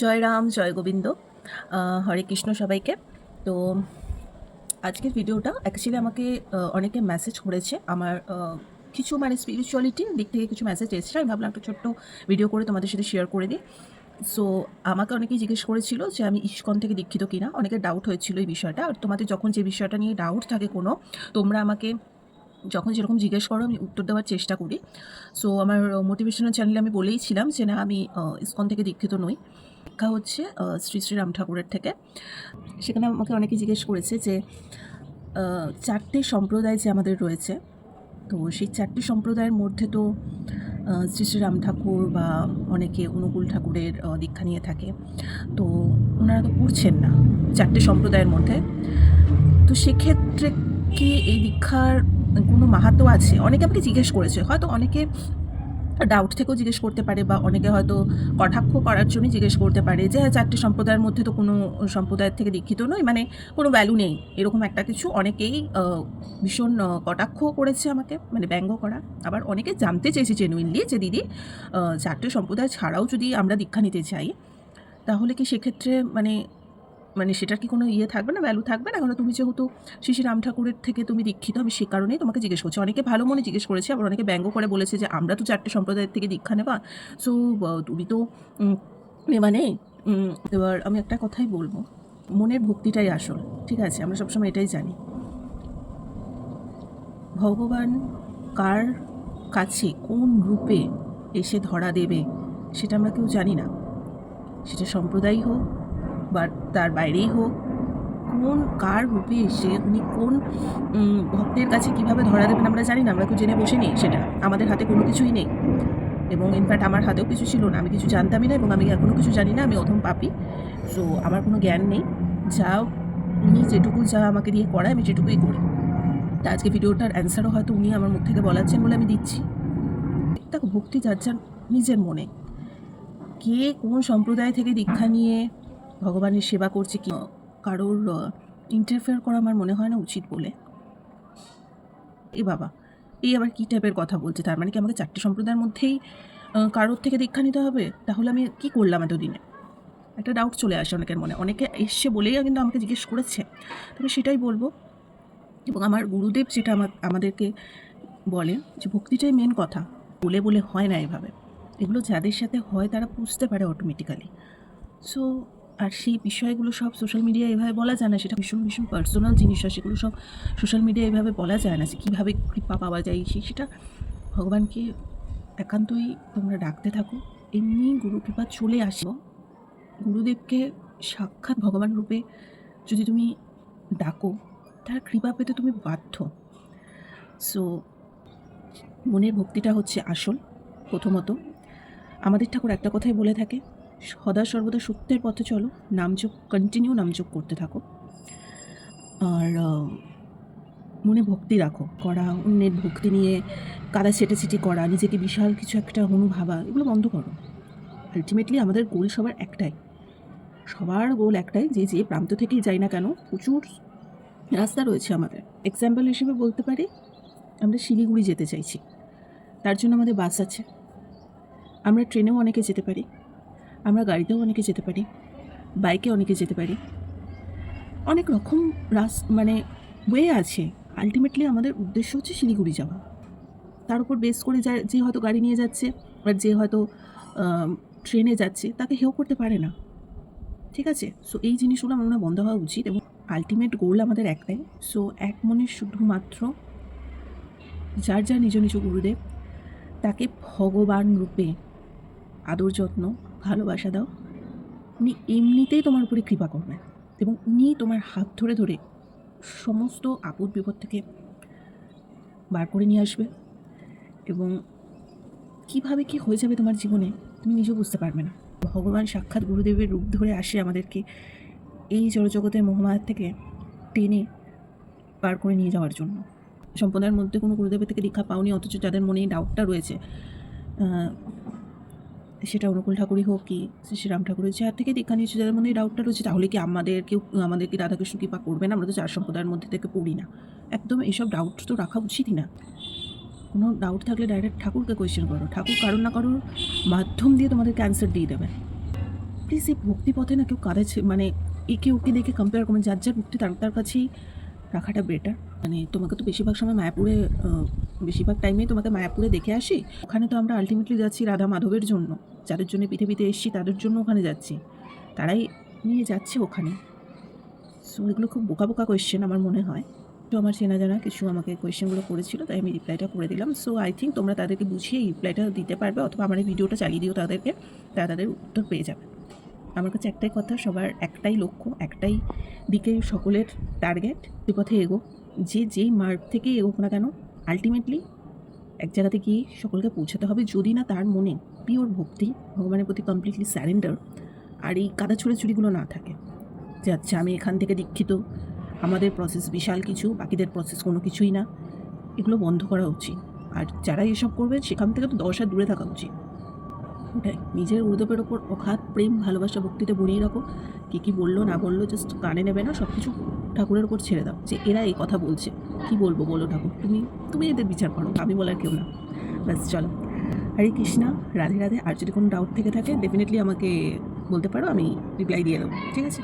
জয় রাম, জয় গোবিন্দ, হরে কৃষ্ণ সবাইকে। তো আজকের ভিডিওটা অ্যাকচুয়ালি আমাকে অনেকে মেসেজ করেছে। আমার কিছু স্পিরিচুয়ালিটির দিক থেকে কিছু মেসেজ এসেছে। আমি ভাবলাম একটা ছোট্ট ভিডিও করে তোমাদের সাথে শেয়ার করে দিই। সো আমাকে অনেকেই জিজ্ঞেস করেছিল যে আমি ইস্কন থেকে দীক্ষিত কিনা। অনেকের ডাউট হয়েছিল এই বিষয়টা। আর তোমাদের যখন যে বিষয়টা নিয়ে ডাউট থাকে কোনো, তোমরা আমাকে যখন যেরকম জিজ্ঞেস করো আমি উত্তর দেওয়ার চেষ্টা করি। সো আমার মোটিভেশনাল চ্যানেলে আমি বলেইছিলাম যে না, আমি ইস্কন থেকে দীক্ষিত নই, দীক্ষা হচ্ছে শ্রী শ্রী রাম ঠাকুরের থেকে। সেখানে আমাকে অনেকে জিজ্ঞেস করেছে যে চারটে সম্প্রদায় যে আমাদের রয়েছে, তো সেই চারটি সম্প্রদায়ের মধ্যে তো শ্রী শ্রী রাম ঠাকুর বা অনেকে অনুকূল ঠাকুরের দীক্ষা নিয়ে থাকে, তো ওনারা তো পড়ছেন না চারটে সম্প্রদায়ের মধ্যে। তো সেক্ষেত্রে কি এই দীক্ষার কোনো মাহাত্ম্য আছে? অনেকে আমাকে জিজ্ঞেস করেছে, হয়তো অনেকে ডাউট থেকেও জিজ্ঞেস করতে পারে, বা অনেকে হয়তো কটাক্ষ করার জন্যই জিজ্ঞেস করতে পারে যে চারটে সম্প্রদায়ের মধ্যে তো কোনো সম্প্রদায়ের থেকে দীক্ষিত নয়, মানে কোনো ভ্যালু নেই, এরকম একটা কিছু অনেকেই ভীষণ কটাক্ষ করেছে আমাকে, মানে ব্যঙ্গ করা। আবার অনেকে জানতে চেয়েছে জেনুইনলি যে দিদি, চারটে সম্প্রদায় ছাড়াও যদি আমরা দীক্ষা নিতে চাই, তাহলে কি সেক্ষেত্রে মানে সেটার কি কোনো থাকবে না, ভ্যালু থাকবে না? কারণ তুমি যেহেতু শ্রী শ্রী রাম ঠাকুরের থেকে তুমি দীক্ষিত, আমি সে কারণেই তোমাকে জিজ্ঞেস করছি। অনেকে ভালো মনে জিজ্ঞেস করেছে, আবার অনেকে ব্যঙ্গ করে বলেছে যে আমরা তো চারটে সম্প্রদায়ের থেকে দীক্ষা নেবা, সো তুমি তো নেবা নেই। এবার আমি একটা কথাই বলবো, মনের ভক্তিটাই আসল, ঠিক আছে? আমরা সবসময় এটাই জানি, ভগবান কার কাছে কোন রূপে এসে ধরা দেবে সেটা আমরা কেউ জানি না। সেটা সম্প্রদায় হোক বা তার বাইরেই হোক, কোন কার রূপে এসে উনি কোন ভক্তের কাছে কিভাবে ধরা দেবেন আমরা জানি না, আমরা কেউ জেনে বসে নেই, সেটা আমাদের হাতে কোনো কিছুই নেই। এবং ইনফ্যাক্ট আমার হাতেও কিছু ছিল না, আমি কিছু জানতামই না, এবং আমি এখনও কিছু জানি না, আমি অধম পাপী। সো আমার কোনো জ্ঞান নেই, যা উনি যেটুকু যা আমাকে দিয়ে করায় আমি যেটুকুই করি। তা আজকে ভিডিওটার অ্যান্সারও হয়তো উনি আমার মুখ থেকে বলাচ্ছেন বলে আমি দিচ্ছি। দেখো, ভক্তি যার যার নিজের মনে, কে কোন সম্প্রদায় থেকে দীক্ষা নিয়ে ভগবানের সেবা করছে, কি কারোর ইন্টারফেয়ার করা আমার মনে হয় না উচিত বলে। এ বাবা, এই আবার কী টাইপের কথা বলছে? তার মানে কি আমাকে চারটে সম্প্রদায়ের মধ্যেই কারোর থেকে দীক্ষা নিতে হবে? তাহলে আমি কি করলাম এতদিনে? একটা ডাউট চলে আসে অনেকের মনে। অনেকে এসছে বলেই কিন্তু আমাকে জিজ্ঞেস করেছে, তবে সেটাই বলবো। এবং আমার গুরুদেব যেটা আমাদেরকে বলেন যে ভক্তিটাই মেন কথা, বলে বলে হয় না এভাবে। এগুলো যাদের সাথে হয় তারা বুঝতে পারে অটোমেটিক্যালি। সো আর সেই বিষয়গুলো সব সোশ্যাল মিডিয়ায় এভাবে বলা যায় না, সেটা ভীষণ ভীষণ পার্সোনাল জিনিস হয়, সেগুলো সব সোশ্যাল মিডিয়ায় এভাবে বলা যায় না যে কীভাবে কৃপা পাওয়া যায়। সেটা ভগবানকে একান্তই তোমরা ডাকতে থাকো, এমনি গুরু কৃপা চলে আসো। গুরুদেবকে সাক্ষাৎ ভগবান রূপে যদি তুমি ডাকো, তার কৃপা পেতে তুমি বাধ্য। সো মনের ভক্তিটা হচ্ছে আসল। প্রথমত আমাদের ঠাকুর একটা কথাই বলে থাকে, সদা সর্বদা সত্যের পথে চলো, নামযোগ কন্টিনিউ নামযোগ করতে থাকো, আর মনে ভক্তি রাখো। করা অন্যের ভক্তি নিয়ে কাদা ছেটেছিটি করা, নিজেকে বিশাল কিছু একটা হনু ভাবা, এগুলো বন্ধ করো। আলটিমেটলি আমাদের গোল সবার একটাই, সবার গোল একটাই, যে যে প্রান্ত থেকেই যাই না কেন, প্রচুর রাস্তা রয়েছে আমাদের। এক্সাম্পল হিসেবে বলতে পারি, আমরা শিলিগুড়ি যেতে চাইছি, তার জন্য আমাদের বাস আছে, আমরা ট্রেনেও অনেকে যেতে পারি, আমরা গাড়িতেও অনেকে যেতে পারি, বাইকে অনেকে যেতে পারি, অনেক রকম ওয়ে আছে। আলটিমেটলি আমাদের উদ্দেশ্য হচ্ছে শিলিগুড়ি যাওয়া। তার উপর বেস করে যে হয়তো গাড়ি নিয়ে যাচ্ছে বা যে হয়তো ট্রেনে যাচ্ছে, তাকে হেও করতে পারে না, ঠিক আছে? সো এই জিনিসগুলো আমার মনে হয় বন্ধ হওয়া উচিত, এবং আলটিমেট গোল আমাদের একটাই। সো এক মনে শুধুমাত্র যার যার নিজ নিজ গুরুদেব, তাকে ভগবান রূপে আদর যত্ন ভালোবাসা দাও, উনি এমনিতেই তোমার উপরে কৃপা করবেন, এবং উনি তোমার হাত ধরে ধরে সমস্ত আপদ বিপদ থেকে বার করে নিয়ে আসবে। এবং কীভাবে কী হয়ে যাবে তোমার জীবনে তুমি নিজেও বুঝতে পারবে না। ভগবান সাক্ষাৎ গুরুদেবের রূপ ধরে আসে আমাদেরকে এই জড়জগতের মোহমায়ার থেকে টেনে বার করে নিয়ে যাওয়ার জন্য। সম্প্রদায়ের মধ্যে কোনো গুরুদেবের থেকে দীক্ষা পাওনি, অথচ যাদের মনে এই ডাউটটা রয়েছে, সেটা অনুকূল ঠাকুরই হোক কি শ্রী শ্রী রাম ঠাকুরের, যার থেকে দীক্ষা নিয়েছে, যাদের মধ্যে এই ডাউটটা রয়েছে, তাহলে কি আমাদেরকে রাধাকৃষ্ণ কৃপা করবে না? আমরা তো চার সম্প্রদায়ের মধ্যে থেকে পড়ি না। একদম এইসব ডাউট তো রাখা উচিতই না। কোনো ডাউট থাকলে ডাইরেক্ট ঠাকুরকে কোয়েশ্চেন করো, ঠাকুর কারোর না কারোর মাধ্যম দিয়ে তোমাদেরকে অ্যান্সার দিয়ে দেবে। প্লিজ এই ভক্তি পথে না কেউ কাঁদেছে, মানে একে ওকে দেখে কম্পেয়ার করবেন, যার যার ভক্তি তার কাছেই রাখাটা বেটার। মানে তোমাকে তো বেশিরভাগ সময় মায়াপুরে, বেশিরভাগ টাইমেই তোমাকে মায়াপুরে দেখে আসি। ওখানে তো আমরা আলটিমেটলি যাচ্ছি রাধা মাধবের জন্য, যাদের জন্য পৃথিবীতে এসেছি তাদের জন্য ওখানে যাচ্ছি, তারাই নিয়ে যাচ্ছে ওখানে। সো এগুলো খুব বোকা বোকা কোয়েশ্চেন আমার মনে হয়। তো আমার চেনা জানা কিছু আমাকে কোয়েশ্চেনগুলো করেছিল, তাই আমি রিপ্লাইটা করে দিলাম। সো আই থিঙ্ক তোমরা তাদেরকে বুঝিয়ে এই রিপ্লাইটা দিতে পারবে, অথবা আমার এই ভিডিওটা চালিয়ে দিও তাদেরকে, তারা তাদের উত্তর পেয়ে যাবে। আমার কাছে একটাই কথা, সবার একটাই লক্ষ্য, একটাই দিকে সকলের টার্গেট, যে পথে এগো, যে যেই মার্গ থেকে এগোক না কেন, আলটিমেটলি এক জায়গাতে গিয়ে সকলকে পৌঁছাতে হবে, যদি না তার মনে পিওর ভক্তি, ভগবানের প্রতি কমপ্লিটলি স্যারেন্ডার, আর এই কাদা ছুড়িগুলো না থাকে যে আচ্ছা আমি এখান থেকে দীক্ষিত, আমাদের প্রসেস বিশাল কিছু, বাকিদের প্রসেস কোনো কিছুই না, এগুলো বন্ধ করা উচিত। আর যারা এসব করবে সেখান থেকে তো 10 হাত দূরে থাকা উচিত। ওটাই, নিজের গুরুদেবের ওপর অগাধ প্রেম ভালোবাসা ভক্তিতে ভরিয়ে রাখো। কী বললো না বললো জাস্ট কানে নেবে না, সব কিছু ঠাকুরের ওপর ছেড়ে দাও, যে এরা এই কথা বলছে, কী বলবো বলো ঠাকুর, তুমি এদের বিচার করো, আমি বলার কেউ না। ব্যাস চলো, হরে কৃষ্ণা, রাধে রাধে। আর যদি কোনো ডাউট থেকে থাকে ডেফিনেটলি আমাকে বলতে পারো, আমি রিপ্লাই দিয়ে দেবো, ঠিক আছে।